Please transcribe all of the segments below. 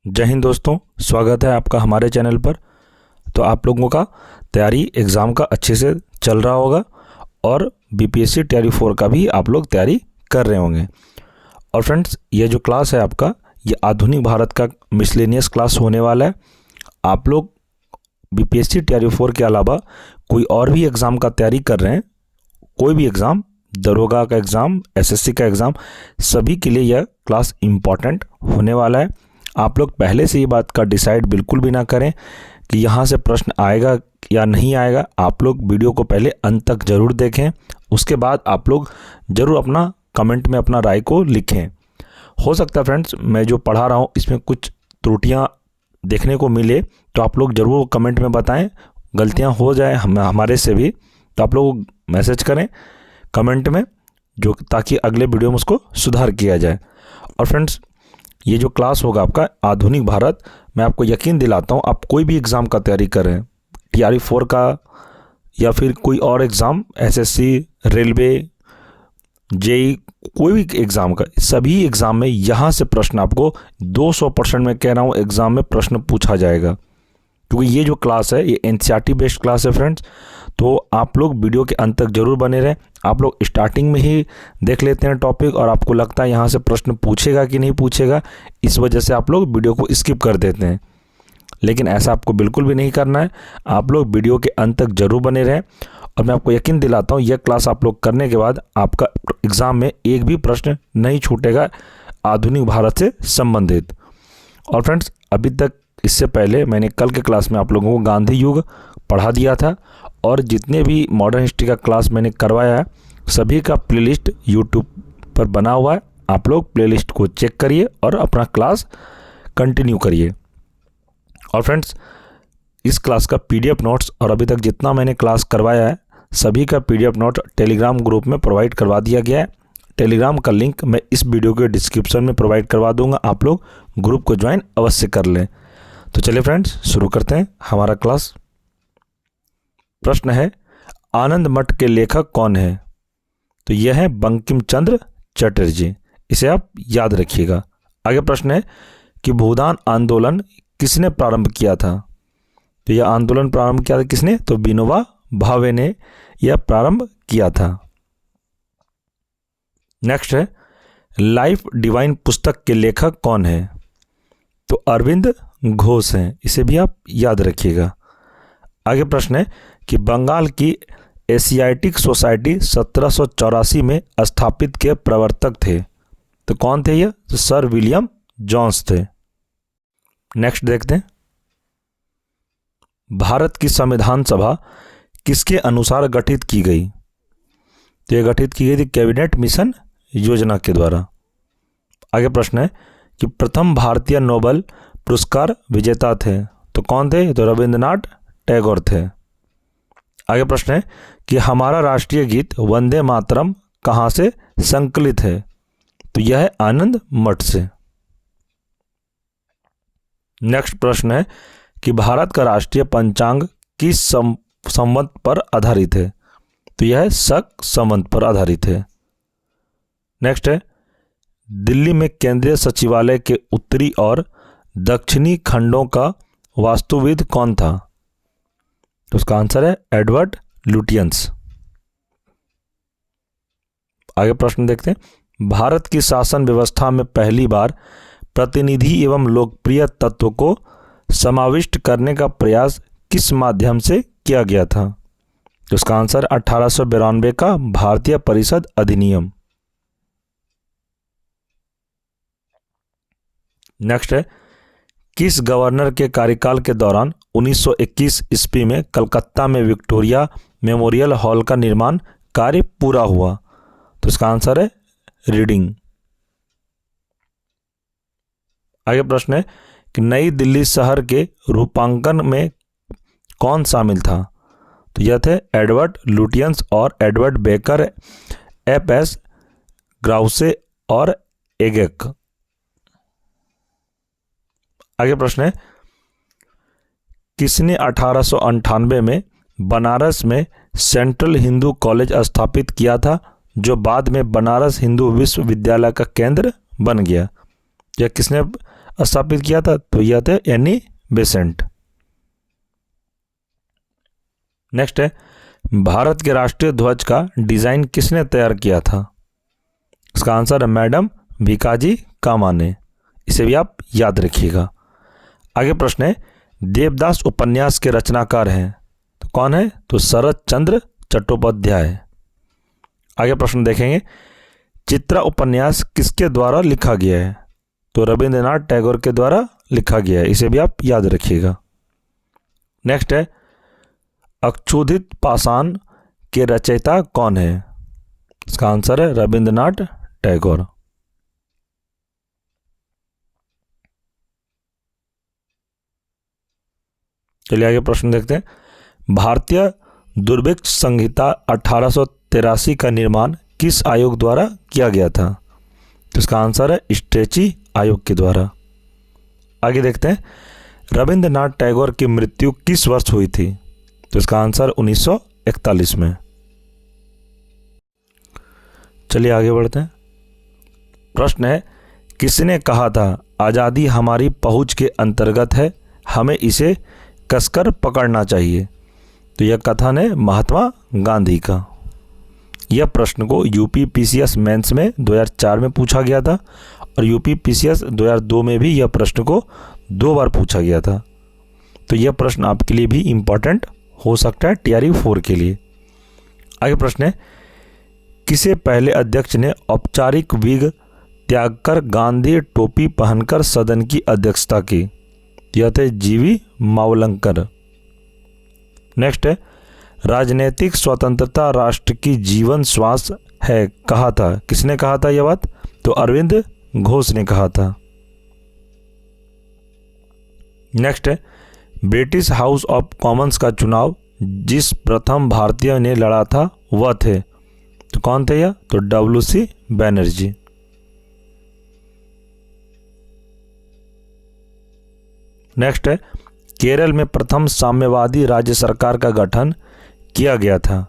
जय हिंद दोस्तों, स्वागत है आपका हमारे चैनल पर। तो आप लोगों का तैयारी एग्ज़ाम का अच्छे से चल रहा होगा और बीपीएससी टीआरई 4 का भी आप लोग तैयारी कर रहे होंगे। और फ्रेंड्स, ये जो क्लास है आपका, ये आधुनिक भारत का मिसलेनियस क्लास होने वाला है। आप लोग बीपीएससी टीआरई 4 के अलावा कोई और भी एग्ज़ाम का तैयारी कर रहे हैं, कोई भी एग्ज़ाम, दरोगा का एग्ज़ाम, एसएससी का एग्ज़ाम, सभी के लिए यह क्लास इम्पॉर्टेंट होने वाला है। आप लोग पहले से ये बात का डिसाइड बिल्कुल भी ना करें कि यहाँ से प्रश्न आएगा या नहीं आएगा। आप लोग वीडियो को पहले अंत तक ज़रूर देखें, उसके बाद आप लोग ज़रूर अपना कमेंट में अपना राय को लिखें। हो सकता है फ्रेंड्स, मैं जो पढ़ा रहा हूँ इसमें कुछ त्रुटियाँ देखने को मिले तो आप लोग ज़रूर कमेंट में बताएं। गलतियाँ हो जाए हमारे से भी तो आप लोग मैसेज करें कमेंट में, जो ताकि अगले वीडियो में उसको सुधार किया जाए। और फ्रेंड्स, ये जो क्लास होगा आपका आधुनिक भारत, मैं आपको यकीन दिलाता हूँ, आप कोई भी एग्ज़ाम का तैयारी कर रहे हैं, टीआरई 4 का या फिर कोई और एग्ज़ाम, एसएससी, रेलवे, जेई, कोई भी एग्ज़ाम का, सभी एग्ज़ाम में यहाँ से प्रश्न आपको 200% मैं कह रहा हूँ एग्ज़ाम में प्रश्न पूछा जाएगा। क्योंकि ये जो क्लास है ये एनसीईआरटी बेस्ड क्लास है फ्रेंड्स। तो आप लोग वीडियो के अंत तक जरूर बने रहें। आप लोग स्टार्टिंग में ही देख लेते हैं टॉपिक और आपको लगता है यहाँ से प्रश्न पूछेगा कि नहीं पूछेगा, इस वजह से आप लोग वीडियो को स्किप कर देते हैं। लेकिन ऐसा आपको बिल्कुल भी नहीं करना है। आप लोग वीडियो के अंत तक जरूर बने रहें और मैं आपको यकीन दिलाता हूँ यह क्लास आप लोग करने के बाद आपका एग्ज़ाम में एक भी प्रश्न नहीं छूटेगा आधुनिक भारत से संबंधित। और फ्रेंड्स, अभी तक इससे पहले मैंने कल के क्लास में आप लोगों को गांधी युग पढ़ा दिया था और जितने भी मॉडर्न हिस्ट्री का क्लास मैंने करवाया है सभी का प्लेलिस्ट यूट्यूब पर बना हुआ है। आप लोग प्लेलिस्ट को चेक करिए और अपना क्लास कंटिन्यू करिए। और फ्रेंड्स, इस क्लास का पीडीएफ नोट्स और अभी तक जितना मैंने क्लास करवाया है सभी का पीडीएफ नोट टेलीग्राम ग्रुप में प्रोवाइड करवा दिया गया है। टेलीग्राम का लिंक मैं इस वीडियो के डिस्क्रिप्शन में प्रोवाइड करवा दूंगा, आप लोग ग्रुप को ज्वाइन अवश्य कर लें। तो चलिए फ्रेंड्स, शुरू करते हैं हमारा क्लास। प्रश्न है, आनंद मठ के लेखक कौन है? तो यह है बंकिम चंद्र चटर्जी, इसे आप याद रखिएगा। आगे प्रश्न है कि भूदान आंदोलन किसने प्रारंभ किया था? तो यह आंदोलन प्रारंभ किया था किसने? तो विनोबा भावे ने यह प्रारंभ किया था। नेक्स्ट है, लाइफ डिवाइन पुस्तक के लेखक कौन है? तो अरविंद घोष हैं, इसे भी आप याद रखिएगा। आगे प्रश्न है कि बंगाल की एशियाटिक सोसाइटी 1784 में स्थापित के प्रवर्तक थे, तो कौन थे ये? तो सर विलियम जोन्स थे। नेक्स्ट देखते हैं, भारत की संविधान सभा किसके अनुसार गठित की गई? तो ये गठित की गई थी कैबिनेट मिशन योजना के द्वारा। आगे प्रश्न है कि प्रथम भारतीय नोबेल पुरस्कार विजेता थे, तो कौन थे? तो रविंद्रनाथ टैगोर थे। आगे प्रश्न है कि हमारा राष्ट्रीय गीत वंदे मातरम कहाँ से संकलित है? तो यह है आनंद मठ से। नेक्स्ट प्रश्न है कि भारत का राष्ट्रीय पंचांग किस संवत पर आधारित है? तो यह है शक संवत पर आधारित है। नेक्स्ट है, दिल्ली में केंद्रीय सचिवालय के उत्तरी और दक्षिणी खंडों का वास्तुविद कौन था? तो उसका आंसर है एडवर्ड लुटियंस। आगे प्रश्न देखते हैं, भारत की शासन व्यवस्था में पहली बार प्रतिनिधि एवं लोकप्रिय तत्व को समाविष्ट करने का प्रयास किस माध्यम से किया गया था? तो उसका आंसर 1892 का भारतीय परिषद अधिनियम। नेक्स्ट है, किस गवर्नर के कार्यकाल के दौरान 1921 ईस्वी में कलकत्ता में विक्टोरिया मेमोरियल हॉल का निर्माण कार्य पूरा हुआ? तो इसका आंसर है रीडिंग। आगे प्रश्न है कि नई दिल्ली शहर के रूपांकन में कौन शामिल था? तो यह थे एडवर्ड लुटियंस और एडवर्ड बेकर, एफ.एस. ग्राउसे और एगेक। आगे प्रश्न है, किसने 1898 में बनारस में सेंट्रल हिंदू कॉलेज स्थापित किया था, जो बाद में बनारस हिंदू विश्वविद्यालय का केंद्र बन गया? यह किसने स्थापित किया था? तो यह थे एनी बेसेंट। नेक्स्ट है, भारत के राष्ट्रीय ध्वज का डिजाइन किसने तैयार किया था? इसका आंसर है मैडम भिकाजी कामा ने। इसे भी आप याद रखिएगा। आगे प्रश्न है, देवदास उपन्यास के रचनाकार हैं तो कौन है? तो शरत चंद्र चट्टोपाध्याय। आगे प्रश्न देखेंगे, चित्रा उपन्यास किसके द्वारा लिखा गया है? तो रविंद्रनाथ टैगोर के द्वारा लिखा गया है। इसे भी आप याद रखिएगा। नेक्स्ट है, अक्षुधित पाषाण के रचयिता कौन है? इसका आंसर है रविंद्रनाथ टैगोर। चलिए आगे प्रश्न देखते हैं, भारतीय दुर्भिक्ष संहिता 1883 का निर्माण किस आयोग द्वारा किया गया था? तो इसका आंसर है स्ट्रेची आयोग के द्वारा। आगे देखते हैं, रविंद्रनाथ टैगोर की मृत्यु किस वर्ष हुई थी? तो इसका आंसर 1941 में। चलिए आगे बढ़ते हैं। प्रश्न है, किसने कहा था आज़ादी हमारी पहुंच के अंतर्गत है, हमें इसे कसकर पकड़ना चाहिए? तो यह कथन है महात्मा गांधी का। यह प्रश्न को यूपी पीसीएस मेंस में 2004 में पूछा गया था और यूपी पीसीएस 2002 में भी यह प्रश्न को 2 बार पूछा गया था। तो यह प्रश्न आपके लिए भी इम्पॉर्टेंट हो सकता है टीआरई 4 के लिए। आगे प्रश्न है, किसे पहले अध्यक्ष ने औपचारिक विग त्याग कर गांधी टोपी पहनकर सदन की अध्यक्षता की? यह थे जीवी मावलंकर। नेक्स्ट है, राजनीतिक स्वतंत्रता राष्ट्र की जीवन श्वास है कहा था? किसने कहा था यह बात? तो अरविंद घोष ने कहा था। नेक्स्ट है, ब्रिटिश हाउस ऑफ कॉमन्स का चुनाव जिस प्रथम भारतीय ने लड़ा था वह थे? तो कौन थे यह? तो WC बैनर्जी। नेक्स्ट है, केरल में प्रथम साम्यवादी राज्य सरकार का गठन किया गया था?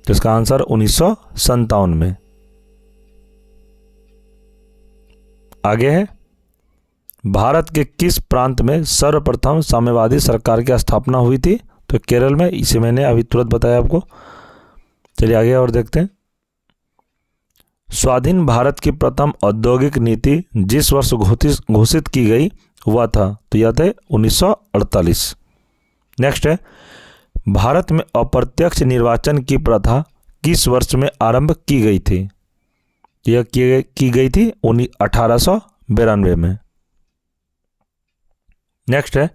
तो इसका आंसर 1957 में। आगे है, भारत के किस प्रांत में सर्वप्रथम साम्यवादी सरकार की स्थापना हुई थी? तो केरल में। इसे मैंने अभी तुरंत बताया आपको। चलिए आगे और देखते हैं। स्वाधीन भारत की प्रथम औद्योगिक नीति जिस वर्ष घोषित की गई वह था? तो यह थे 1948। नेक्स्ट है, भारत में अप्रत्यक्ष निर्वाचन की प्रथा किस वर्ष में आरंभ की गई थी? यह की गई थी 1892 में। नेक्स्ट है,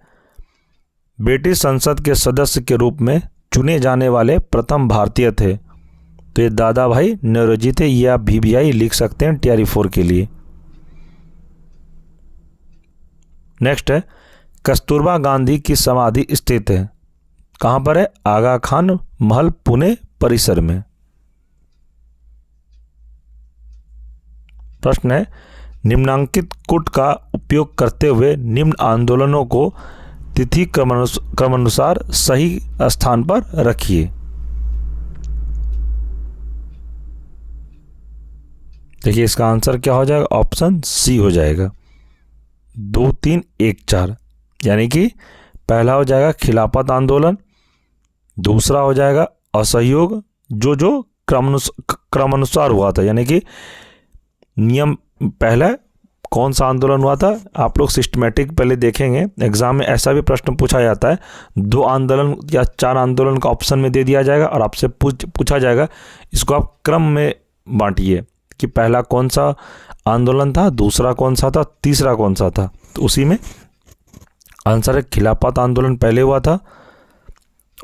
ब्रिटिश संसद के सदस्य के रूप में चुने जाने वाले प्रथम भारतीय थे? तो ये दादा भाई नौरोजी थे। ये आप VBI लिख सकते हैं टीआरई 4 के लिए। नेक्स्ट है, कस्तूरबा गांधी की समाधि स्थित है कहाँ पर है? आगा खान महल पुणे परिसर में। प्रश्न है, निम्नांकित कूट का उपयोग करते हुए निम्न आंदोलनों को तिथि क्रमानुसार सही स्थान पर रखिए। देखिए इसका आंसर क्या हो जाएगा? ऑप्शन सी हो जाएगा, 2, 3, 1, 4। यानी कि पहला हो जाएगा खिलाफत आंदोलन, दूसरा हो जाएगा असहयोग जो क्रमानुसार हुआ था। यानी कि नियम पहला कौन सा आंदोलन हुआ था? आप लोग सिस्टमेटिक पहले देखेंगे, एग्जाम में ऐसा भी प्रश्न पूछा जाता है, 2 आंदोलन या 4 आंदोलन का ऑप्शन में दे दिया जाएगा और आपसे पूछा जाएगा इसको आप क्रम में बांटिए कि पहला कौन सा आंदोलन था, दूसरा कौन सा था, तीसरा कौन सा था। तो उसी में आंसर है खिलाफत आंदोलन पहले हुआ था,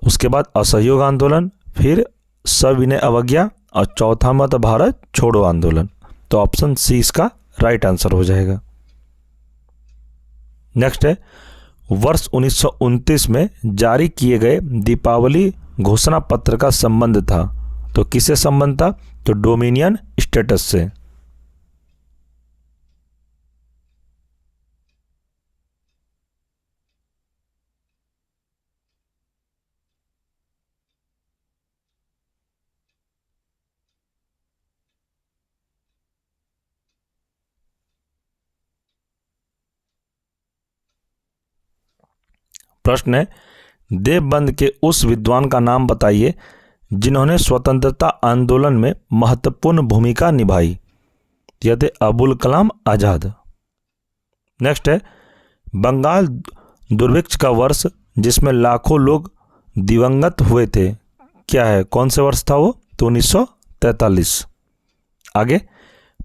उसके बाद असहयोग आंदोलन, फिर सविनय अवज्ञा और चौथा मत भारत छोड़ो आंदोलन। तो ऑप्शन सी इसका राइट आंसर हो जाएगा। नेक्स्ट है, वर्ष 1929 में जारी किए गए दीपावली घोषणा पत्र का संबंध था? तो किससे संबंध था? तो डोमिनियन स्टेटस से। प्रश्न है, देवबंद के उस विद्वान का नाम बताइए जिन्होंने स्वतंत्रता आंदोलन में महत्वपूर्ण भूमिका निभाई। यह थे अबुल कलाम आज़ाद। नेक्स्ट है, बंगाल दुर्भिक्ष का वर्ष जिसमें लाखों लोग दिवंगत हुए थे, क्या है, कौन से वर्ष था वो? तो 1943। आगे,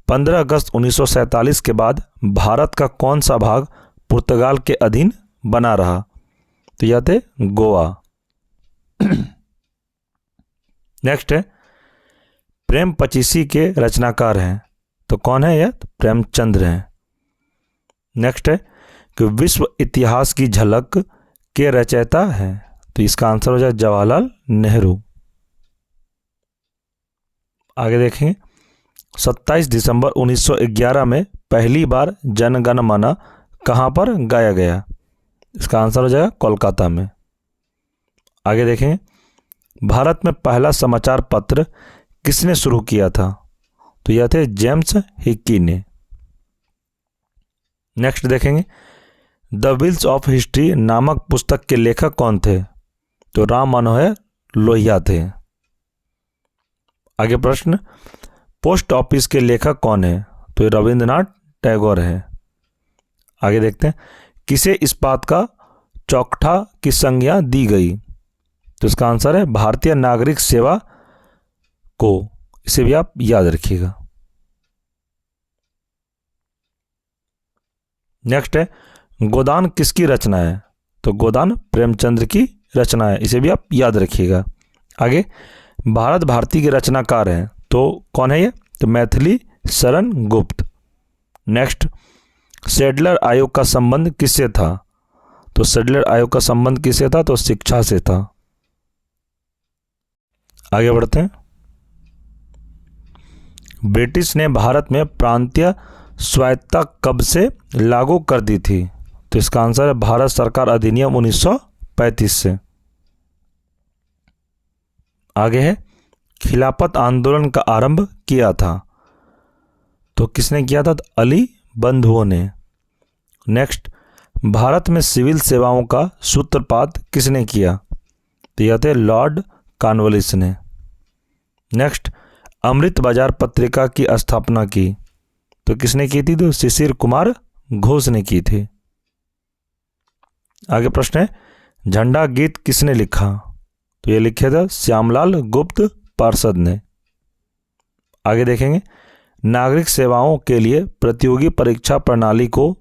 15 अगस्त 1947 के बाद भारत का कौन सा भाग पुर्तगाल के अधीन बना रहा? तो यह थे गोवा। नेक्स्ट है, प्रेम पचीसी के रचनाकार हैं, तो कौन है यह? तो प्रेमचंद्र हैं। नेक्स्ट है कि विश्व इतिहास की झलक के रचयिता हैं, तो इसका आंसर हो जाए जवाहरलाल नेहरू। आगे देखेंगे, 27 दिसंबर 1911 में पहली बार जनगण मन कहाँ पर गाया गया? इसका आंसर हो जाएगा कोलकाता में। आगे देखेंगे, भारत में पहला समाचार पत्र किसने शुरू किया था? तो यह थे जेम्स हिक्की ने। नेक्स्ट देखेंगे, द व्हील्स ऑफ हिस्ट्री नामक पुस्तक के लेखक कौन थे? तो राम मनोहर लोहिया थे। आगे प्रश्न, पोस्ट ऑफिस के लेखक कौन है? तो ये रविंद्रनाथ टैगोर है। आगे देखते हैं, किसे इस्पात का चौखटा की संज्ञा दी गई? तो इसका आंसर है भारतीय नागरिक सेवा को। इसे भी आप याद रखिएगा। नेक्स्ट है, गोदान किसकी रचना है? तो गोदान प्रेमचंद्र की रचना है, इसे भी आप याद रखिएगा। आगे, भारत भारती के रचनाकार हैं, तो कौन है ये? तो मैथिली शरण गुप्त। नेक्स्ट, सैडलर आयोग का संबंध किससे था? तो सैडलर आयोग का संबंध किससे था? तो शिक्षा से था। आगे बढ़ते हैं, ब्रिटिश ने भारत में प्रांतीय स्वायत्तता कब से लागू कर दी थी? तो इसका आंसर है भारत सरकार अधिनियम 1935 से। आगे है, खिलाफत आंदोलन का आरंभ किया था, तो किसने किया था? तो अली बंधुओं ने। नेक्स्ट, भारत में सिविल सेवाओं का सूत्रपात किसने किया? तो यह थे लॉर्ड कॉर्नवालिस ने। नेक्स्ट, अमृत बाजार पत्रिका की स्थापना की, तो किसने की थी? तो शिशिर कुमार घोष ने की थी। आगे प्रश्न है, झंडा गीत किसने लिखा? तो ये लिखे थे श्यामलाल गुप्त पार्षद ने। आगे देखेंगे, नागरिक सेवाओं के लिए प्रतियोगी परीक्षा प्रणाली को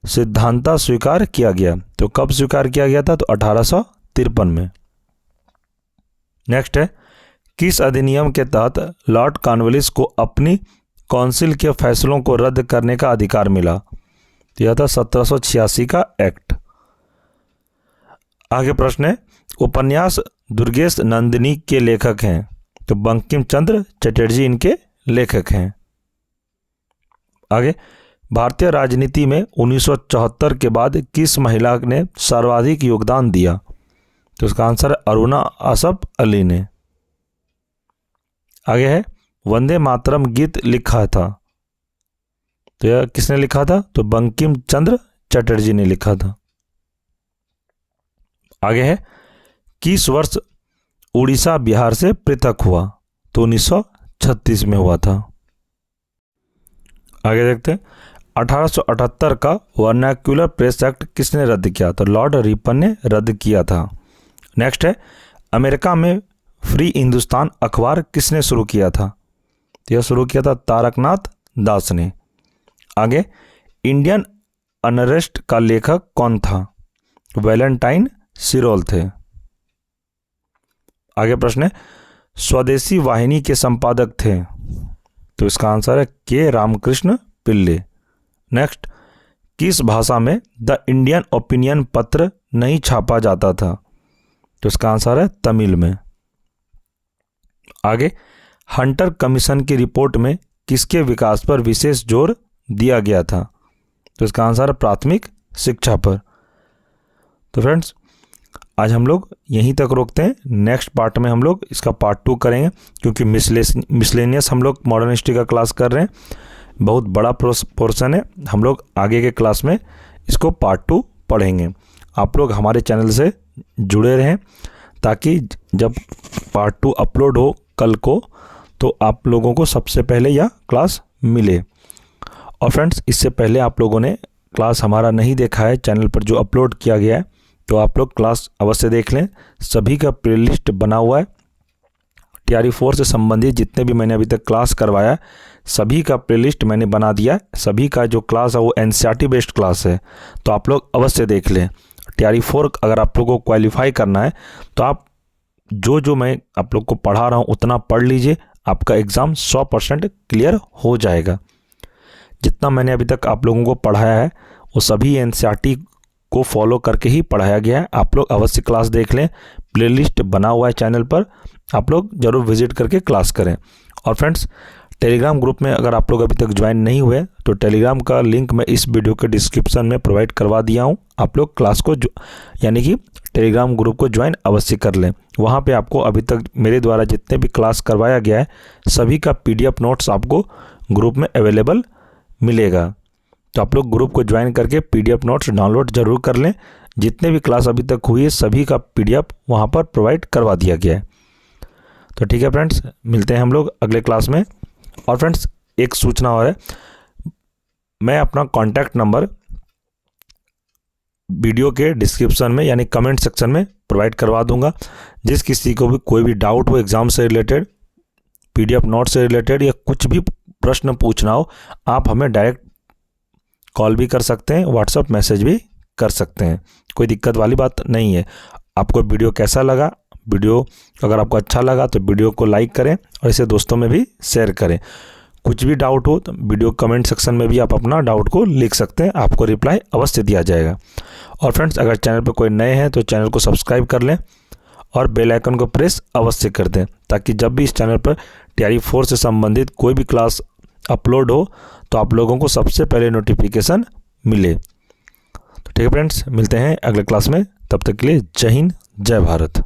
सिद्धांता स्वीकार किया गया, तो कब स्वीकार किया गया था? तो 1853 में। नेक्स्ट है, किस अधिनियम के तहत लॉर्ड कॉर्नवालिस को अपनी काउंसिल के फैसलों को रद्द करने का अधिकार मिला? तो यह था 1786 का एक्ट। आगे प्रश्न है, उपन्यास दुर्गेश नंदिनी के लेखक हैं, तो बंकिम चंद्र चटर्जी इनके लेखक हैं। आगे, भारतीय राजनीति में 1974 के बाद किस महिला ने सर्वाधिक योगदान दिया? तो इसका आंसर है अरुणा असफ अली ने। आगे है, वंदे मातरम गीत लिखा था, तो यह किसने लिखा था? तो बंकिम चंद्र चटर्जी ने लिखा था। आगे है, किस वर्ष उड़ीसा बिहार से पृथक हुआ? तो 1936 में हुआ था। आगे देखते हैं, 1878 का वर्नाक्यूलर प्रेस एक्ट किसने रद्द किया? तो लॉर्ड रिपन ने रद्द किया था। नेक्स्ट है, अमेरिका में फ्री हिंदुस्तान अखबार किसने शुरू किया था? तो यह शुरू किया था तारकनाथ दास ने। आगे, इंडियन अनरेस्ट का लेखक कौन था? वैलेंटाइन सिरोल थे। आगे प्रश्न है, स्वदेशी वाहिनी के संपादक थे, तो इसका आंसर है के रामकृष्ण पिल्ले। नेक्स्ट, किस भाषा में द इंडियन ओपिनियन पत्र नहीं छापा जाता था? तो इसका आंसर है तमिल में। आगे, हंटर कमीशन की रिपोर्ट में किसके विकास पर विशेष जोर दिया गया था? तो इसका आंसर है प्राथमिक शिक्षा पर। तो फ्रेंड्स, आज हम लोग यहीं तक रोकते हैं। नेक्स्ट पार्ट में हम लोग इसका पार्ट 2 करेंगे, क्योंकि मिसलेनियस हम लोग मॉडर्न हिस्ट्री का क्लास कर रहे हैं, बहुत बड़ा पोर्शन है। हम लोग आगे के क्लास में इसको पार्ट 2 पढ़ेंगे। आप लोग हमारे चैनल से जुड़े रहें, ताकि जब पार्ट 2 अपलोड हो कल को तो आप लोगों को सबसे पहले यह क्लास मिले। और फ्रेंड्स, इससे पहले आप लोगों ने क्लास हमारा नहीं देखा है चैनल पर जो अपलोड किया गया है, तो आप लोग क्लास अवश्य देख लें। सभी का प्लेलिस्ट बना हुआ है। TRE 4 से संबंधित जितने भी मैंने अभी तक क्लास करवाया है, सभी का प्लेलिस्ट मैंने बना दिया है। सभी का जो क्लास है वो NCERT बेस्ड क्लास है, तो आप लोग अवश्य देख लें। TRE 4 अगर आप लोगों को क्वालिफाई करना है तो आप जो मैं आप लोग को पढ़ा रहा हूँ उतना पढ़ लीजिए, आपका एग्ज़ाम 100% क्लियर हो जाएगा। जितना मैंने अभी तक आप लोगों को पढ़ाया है वो सभी NCERT को फॉलो करके ही पढ़ाया गया है। आप लोग अवश्य क्लास देख लें, प्लेलिस्ट बना हुआ है चैनल पर, आप लोग ज़रूर विजिट करके क्लास करें। और फ्रेंड्स, टेलीग्राम ग्रुप में अगर आप लोग अभी तक ज्वाइन नहीं हुए तो टेलीग्राम का लिंक मैं इस वीडियो के डिस्क्रिप्शन में प्रोवाइड करवा दिया हूँ। आप लोग क्लास को यानी कि टेलीग्राम ग्रुप को ज्वाइन अवश्य कर लें। वहाँ पे आपको अभी तक मेरे द्वारा जितने भी क्लास करवाया गया है सभी का PDF नोट्स आपको ग्रुप में अवेलेबल मिलेगा। तो आप लोग ग्रुप को ज्वाइन करके PDF नोट्स डाउनलोड ज़रूर कर लें। जितने भी क्लास अभी तक हुई है सभी का PDF वहाँ पर प्रोवाइड करवा दिया गया है। तो ठीक है फ्रेंड्स, मिलते हैं हम लोग अगले क्लास में। और फ्रेंड्स, एक सूचना और है, मैं अपना कॉन्टैक्ट नंबर वीडियो के डिस्क्रिप्शन में यानी कमेंट सेक्शन में प्रोवाइड करवा दूंगा। जिस किसी को भी कोई भी डाउट हो एग्ज़ाम से रिलेटेड, PDF नोट से रिलेटेड या कुछ भी प्रश्न पूछना हो, आप हमें डायरेक्ट कॉल भी कर सकते हैं, व्हाट्सएप मैसेज भी कर सकते हैं, कोई दिक्कत वाली बात नहीं है। आपको वीडियो कैसा लगा? वीडियो अगर आपको अच्छा लगा तो वीडियो को लाइक करें और इसे दोस्तों में भी शेयर करें। कुछ भी डाउट हो तो वीडियो कमेंट सेक्शन में भी आप अपना डाउट को लिख सकते हैं, आपको रिप्लाई अवश्य दिया जाएगा। और फ्रेंड्स, अगर चैनल पर कोई नए हैं तो चैनल को सब्सक्राइब कर लें और बेल आइकन को प्रेस अवश्य कर दें, ताकि जब भी इस चैनल पर TRE 4 से संबंधित कोई भी क्लास अपलोड हो तो आप लोगों को सबसे पहले नोटिफिकेशन मिले। तो ठीक है फ्रेंड्स, मिलते हैं अगले क्लास में। तब तक के लिए जय हिंद, जय भारत।